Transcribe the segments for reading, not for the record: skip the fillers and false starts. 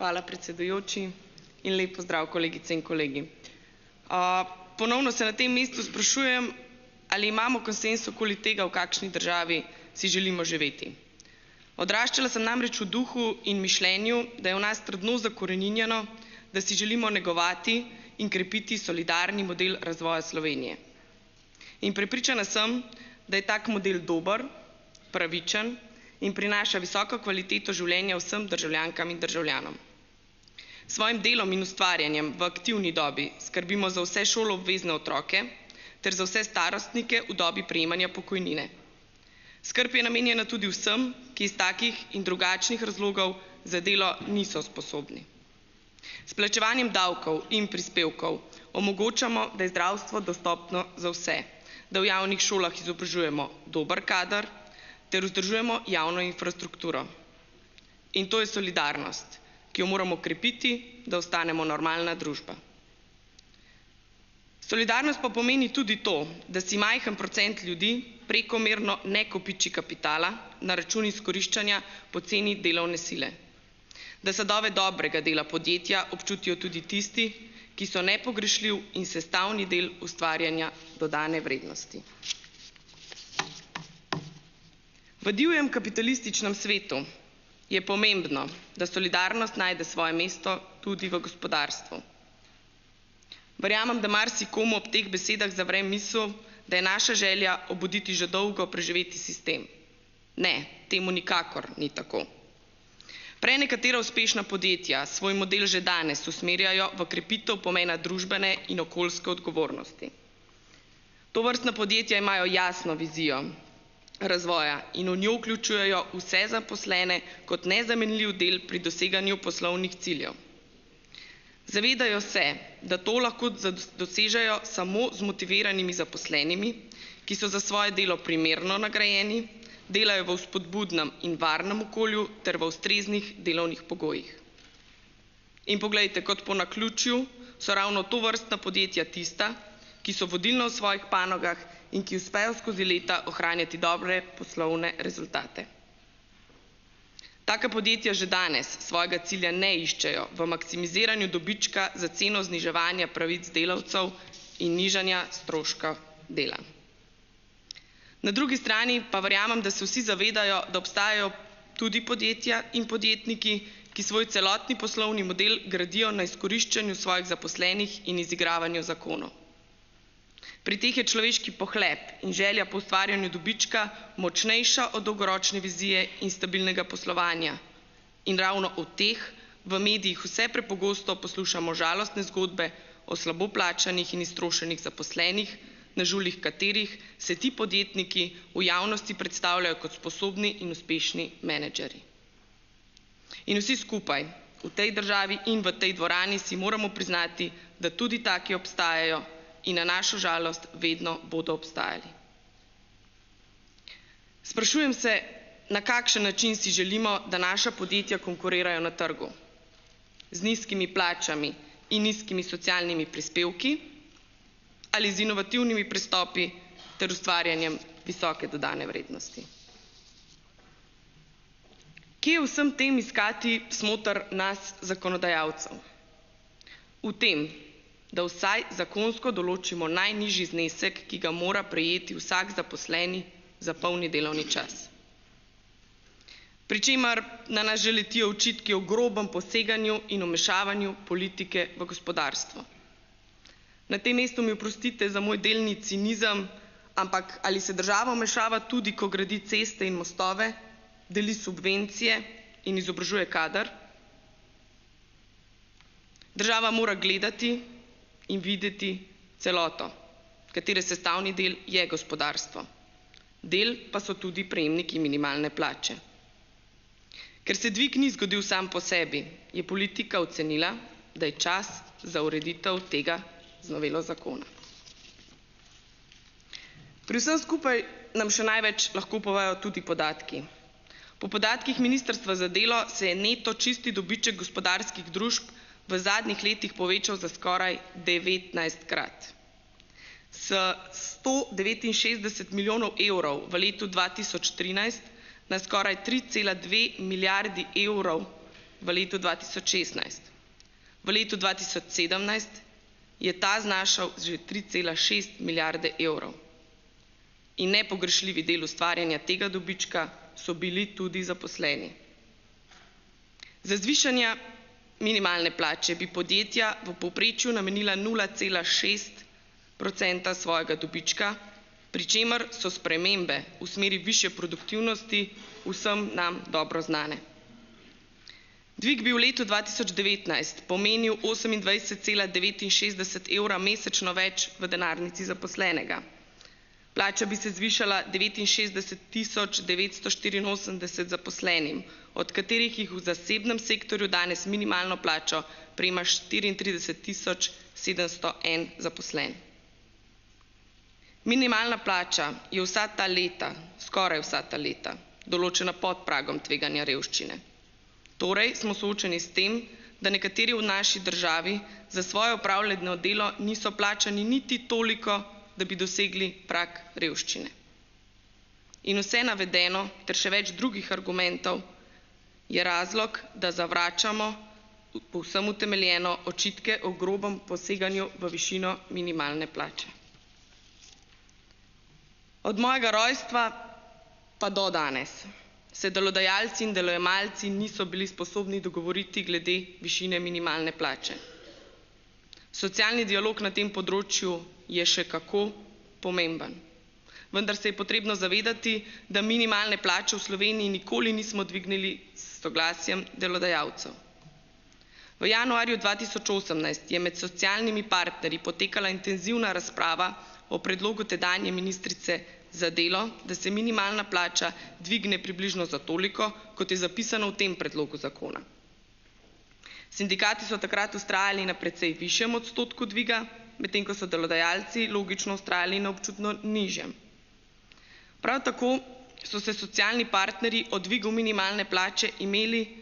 Hvala, predsedujoči, in lep pozdrav, kolegice in kolegi. Ponovno se na tem mestu sprašujem, ali imamo konsenz okoli tega, v kakšni državi si želimo živeti. Odraščala sem namreč v duhu in mišljenju, da je v nas trdno zakoreninjeno, da si želimo negovati in krepiti solidarni model razvoja Slovenije. In prepričana sem, da je tak model dober, pravičen in prinaša visoko kvaliteto življenja vsem državljankam in državljanom. S svojim delom in ustvarjanjem v aktivni dobi skrbimo za vse šoloobvezne otroke ter za vse starostnike v dobi prejemanja pokojnine. Skrb je namenjena tudi vsem, ki iz takih in drugačnih razlogov za delo niso sposobni. S plačevanjem davkov in prispevkov omogočamo, da je zdravstvo dostopno za vse, da v javnih šolah izobražujemo dober kader ter vzdržujemo javno infrastrukturo. In to je solidarnost, ki jo moramo krepiti, da ostanemo normalna družba. Solidarnost pa pomeni tudi to, da si majhen procent ljudi prekomerno ne kopiči kapitala na račun izkoriščanja poceni delovne sile. Da sadove dobrega dela podjetja občutijo tudi tisti, ki so nepogrešljiv in sestavni del ustvarjanja dodane vrednosti. V divjem kapitalističnem svetu je pomembno, da solidarnost najde svoje mesto tudi v gospodarstvu. Verjamem, da marsikomu ob teh besedah zavre misel, da je naša želja obuditi že dolgo preživeti sistem. Ne, temu nikakor ni tako. Prenekatera uspešna podjetja svoj model že danes usmerjajo v krepitev pomena družbene in okoljske odgovornosti. Tovrstna podjetja imajo jasno vizijo razvoja in v njo vključujejo vse zaposlene kot nezamenljiv del pri doseganju poslovnih ciljev. Zavedajo se, da to lahko dosežejo samo z motiviranimi zaposlenimi, ki so za svoje delo primerno nagrajeni, delajo v spodbudnem in varnem okolju ter v ustreznih delovnih pogojih. In poglejte, kot po naključju so ravno tovrstna podjetja tista, ki so vodilna v svojih panogah in ki uspejo skozi leta ohranjati dobre poslovne rezultate. Taka podjetja že danes svojega cilja ne iščejo v maksimiziranju dobička za ceno zniževanja pravic delavcev in nižanja stroška dela. Na drugi strani pa verjamem, da se vsi zavedajo, da obstajajo tudi podjetja in podjetniki, ki svoj celotni poslovni model gradijo na izkoriščanju svojih zaposlenih in izigravanju zakonov. Pri teh je človeški pohlep in želja po ustvarjanju dobička močnejša od dolgoročne vizije in stabilnega poslovanja. In ravno od teh v medijih vse prepogosto poslušamo žalostne zgodbe o slabo plačanih in iztrošenih zaposlenih, na žuljih katerih se ti podjetniki v javnosti predstavljajo kot sposobni in uspešni menedžerji. In vsi skupaj v tej državi in v tej dvorani si moramo priznati, da tudi taki obstajajo in na našo žalost vedno bodo obstajali. Sprašujem se, na kakšen način si želimo, da naša podjetja konkurirajo na trgu. Z nizkimi plačami in nizkimi socialnimi prispevki ali z inovativnimi pristopi ter ustvarjanjem visoke dodane vrednosti. Kje v vsem tem iskati smoter nas zakonodajalcev? V tem, da vsaj zakonsko določimo najnižji znesek, ki ga mora prejeti vsak zaposleni za polni delovni čas. Pri čemer na nas že letijo očitki o grobem poseganju in vmešavanju politike v gospodarstvo. Na tem mestu mi oprostite za moj delni cinizem, ampak ali se država vmešava tudi, ko gradi ceste in mostove, deli subvencije in izobražuje kader? Država mora gledati in videti celoto, katere sestavni del je gospodarstvo. Del pa so tudi prejemniki minimalne plače. Ker se dvig ni zgodil sam po sebi, je politika ocenila, da je čas za ureditev tega z novelo zakona. Pri vsem skupaj nam še največ lahko povejo tudi podatki. Po podatkih Ministrstva za delo se je neto čisti dobiček gospodarskih družb v zadnjih letih povečal za skoraj 19-krat. S 169 milijonov evrov v letu 2013 na skoraj 3,2 milijardi evrov v letu 2016. V letu 2017 je ta znašal že 3,6 milijarde evrov. In nepogrešljivi del ustvarjanja tega dobička so bili tudi zaposleni. Za zvišanje minimalne plače bi podjetja v povprečju namenila 0,6% svojega dobička, pri čemer so spremembe v smeri višje produktivnosti vsem nam dobro znane. Dvig bi v letu 2019 pomenil 28,69 evra mesečno več v denarnici zaposlenega. Plača bi se zvišala 69.984 zaposlenim, od katerih jih v zasebnem sektorju danes minimalno plačo prejema 34.701 zaposlen. Minimalna plača je vsa ta leta, skoraj vsa ta leta, določena pod pragom tveganja revščine. Torej smo soočeni s tem, da nekateri v naši državi za svoje opravljeno delo niso plačani niti toliko, da bi dosegli prag revščine. In vse navedeno ter še več drugih argumentov je razlog, da zavračamo povsem utemeljeno očitke o grobem poseganju v višino minimalne plače. Od mojega rojstva pa do danes se delodajalci in delojemalci niso bili sposobni dogovoriti glede višine minimalne plače. Socialni dialog na tem področju je še kako pomemben. Vendar se je potrebno zavedati, da minimalne plače v Sloveniji nikoli nismo dvignili s soglasjem delodajalcev. V januarju 2018 je med socialnimi partnerji potekala intenzivna razprava o predlogu tedanje ministrice za delo, da se minimalna plača dvigne približno za toliko, kot je zapisano v tem predlogu zakona. Sindikati so takrat vztrajali na precej višjem odstotku dviga, medtem ko so delodajalci logično vztrajali na občutno nižjem. Prav tako so se socialni partnerji o dvigu minimalne plače imeli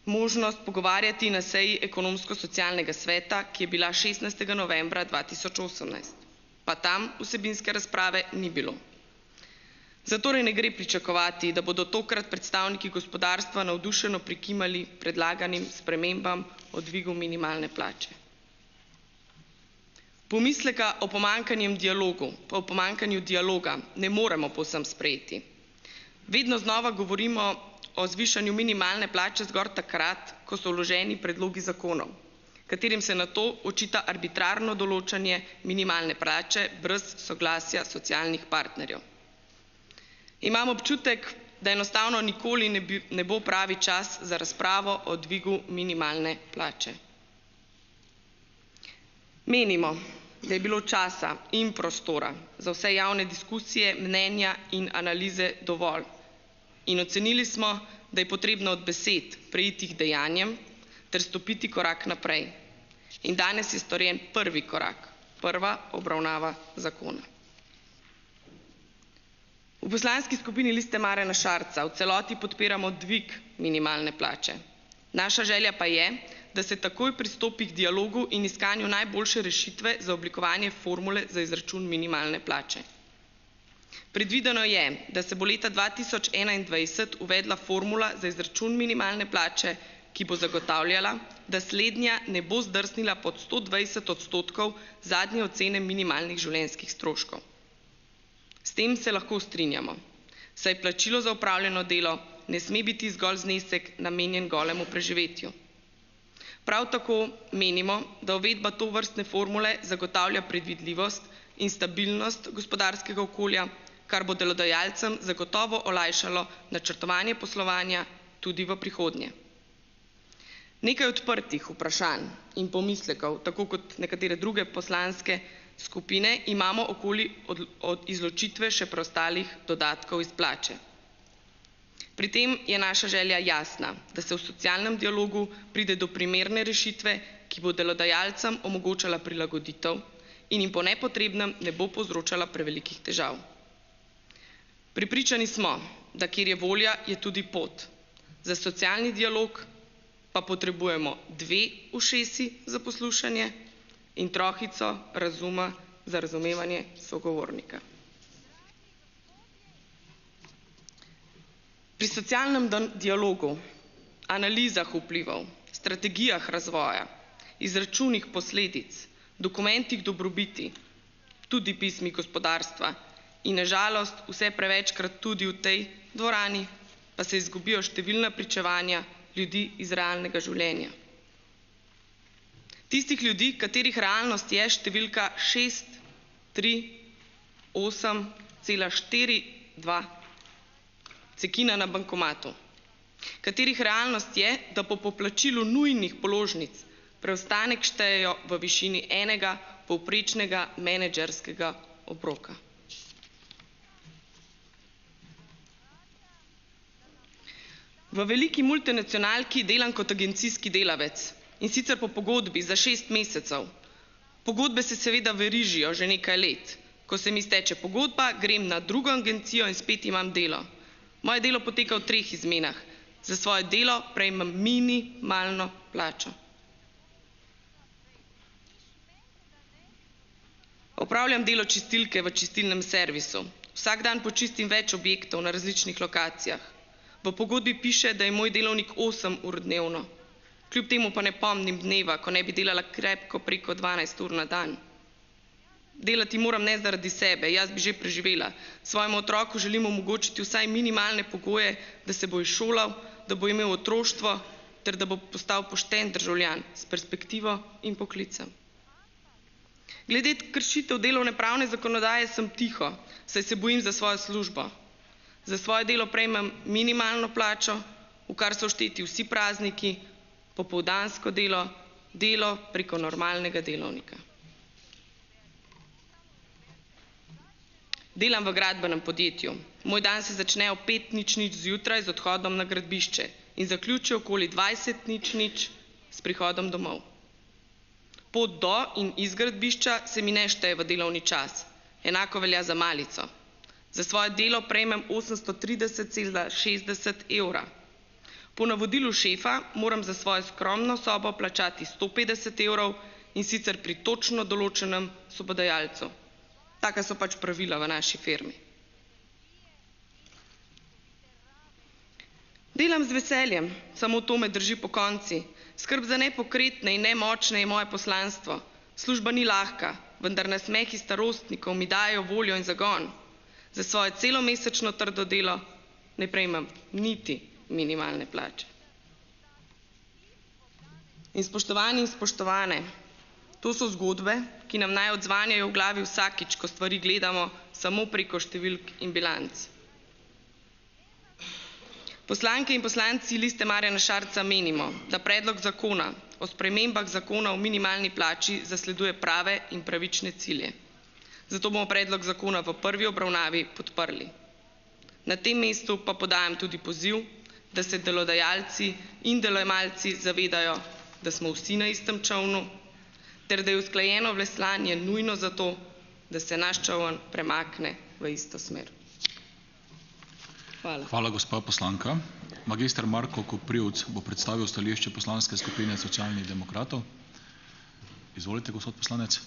možnost pogovarjati na seji Ekonomsko-socialnega sveta, ki je bila 16. novembra 2018. Pa tam vsebinske razprave ni bilo. Zatorej ne gre pričakovati, da bodo tokrat predstavniki gospodarstva navdušeno prikimali predlaganim spremembam o dvigu minimalne plače. Pomisleka o pomanjkanju dialoga ne moremo povsem sprejeti. Vedno znova govorimo o zvišanju minimalne plače zgolj takrat, ko so vloženi predlogi zakonov, katerim se nato očita arbitrarno določanje minimalne plače brez soglasja socialnih partnerjev. Imam občutek, da enostavno nikoli ne bo pravi čas za razpravo o dvigu minimalne plače. Menimo, da je bilo časa in prostora za vse javne diskusije, mnenja in analize dovolj. In ocenili smo, da je potrebno od besed preiti k dejanjem ter stopiti korak naprej. In danes je storjen prvi korak, prva obravnava zakona. V poslanski skupini Liste Marjana Šarca v celoti podpiramo dvig minimalne plače. Naša želja pa je, da se takoj pristopi k dialogu in iskanju najboljše rešitve za oblikovanje formule za izračun minimalne plače. Predvideno je, da se bo leta 2021 uvedla formula za izračun minimalne plače, ki bo zagotavljala, da slednja ne bo zdrsnila pod 120% zadnje ocene minimalnih življenjskih stroškov. S tem se lahko strinjamo, saj plačilo za opravljeno delo ne sme biti zgolj znesek namenjen golemu preživetju. Prav tako menimo, da uvedba tovrstne formule zagotavlja predvidljivost in stabilnost gospodarskega okolja, kar bo delodajalcem zagotovo olajšalo načrtovanje poslovanja tudi v prihodnje. Nekaj odprtih vprašanj in pomislekov, tako kot nekatere druge poslanske skupine, imamo okoli od izločitve še preostalih dodatkov iz plače. Pri tem je naša želja jasna, da se v socialnem dialogu pride do primerne rešitve, ki bo delodajalcem omogočala prilagoditev in jim po nepotrebnem ne bo povzročala prevelikih težav. Prepričani smo, da kjer je volja, je tudi pot. Za socialni dialog pa potrebujemo 2 ušesi za poslušanje in trohico razuma za razumevanje sogovornika. Pri socialnem dialogu analizah vplivov, strategijah razvoja, izračunih posledic, dokumentih dobrobiti, tudi pismih gospodarstva in na žalost vse prevečkrat tudi v tej dvorani pa se izgubijo številna pričevanja ljudi iz realnega življenja. Tistih ljudi, katerih realnost je številka 638,42 cekina na bankomatu, katerih realnost je, da po poplačilu nujnih položnic preostanek štejejo v višini enega povprečnega menedžerskega obroka. V veliki multinacionalki delam kot agencijski delavec, in sicer po pogodbi za 6 mesecev. Pogodbe se seveda verižijo že nekaj let. Ko se mi izteče pogodba, grem na drugo agencijo in spet imam delo. Moje delo poteka v 3 izmenah. Za svoje delo prejmem minimalno plačo. Opravljam delo čistilke v čistilnem servisu. Vsak dan počistim več objektov na različnih lokacijah. V pogodbi piše, da je moj delovnik 8 ur dnevno. Kljub temu pa ne pomnim dneva, ko ne bi delala krepko preko 12 ur na dan. Delati moram ne zaradi sebe, jaz bi že preživela. Svojemu otroku želim omogočiti vsaj minimalne pogoje, da se bo izšolal, da bo imel otroštvo ter da bo postal pošten državljan s perspektivo in poklicem. Glede kršitev delovnopravne zakonodaje sem tiho, saj se bojim za svojo službo. Za svoje delo prejmem minimalno plačo, v kar so všteti vsi prazniki, popoldansko delo, delo preko normalnega delovnika. Delam v gradbenem podjetju. Moj dan se začne ob 5:00 zjutraj z odhodom na gradbišče in zaključi okoli 20:00 s prihodom domov. Pot do in iz gradbišča se mi ne šteje v delovni čas. Enako velja za malico. Za svoje delo prejmem 830,60 evra. Po navodilu šefa moram za svojo skromno sobo plačati 150 evrov, in sicer pri točno določenem sobodajalcu. Taka so pač pravila v naši firmi. Delam z veseljem, samo to me drži pokonci. Skrb za nepokretne in nemočne je moje poslanstvo. Služba ni lahka, vendar nasmehi starostnikov mi dajo voljo in zagon. Za svoje celomesečno trdo delo ne prejmem niti minimalne plače. In spoštovani in spoštovane, to so zgodbe, ki nam naj odzvanjajo v glavi vsakič, ko stvari gledamo samo preko številk in bilanc. Poslanke in poslanci Liste Marjana Šarca menimo, da predlog zakona o spremembah zakona o minimalni plači zasleduje prave in pravične cilje. Zato bomo predlog zakona v prvi obravnavi podprli. Na tem mestu pa podajam tudi poziv, da se delodajalci in delojemalci zavedajo, da smo vsi na istem čolnu, ter da je usklajeno veslanje nujno zato, da se naš čoln premakne v isto smer. Hvala. Hvala, gospa poslanka. Magister Marko Koprivc bo predstavil stališče Poslanske skupine Socialnih demokratov. Izvolite, gospod poslanec.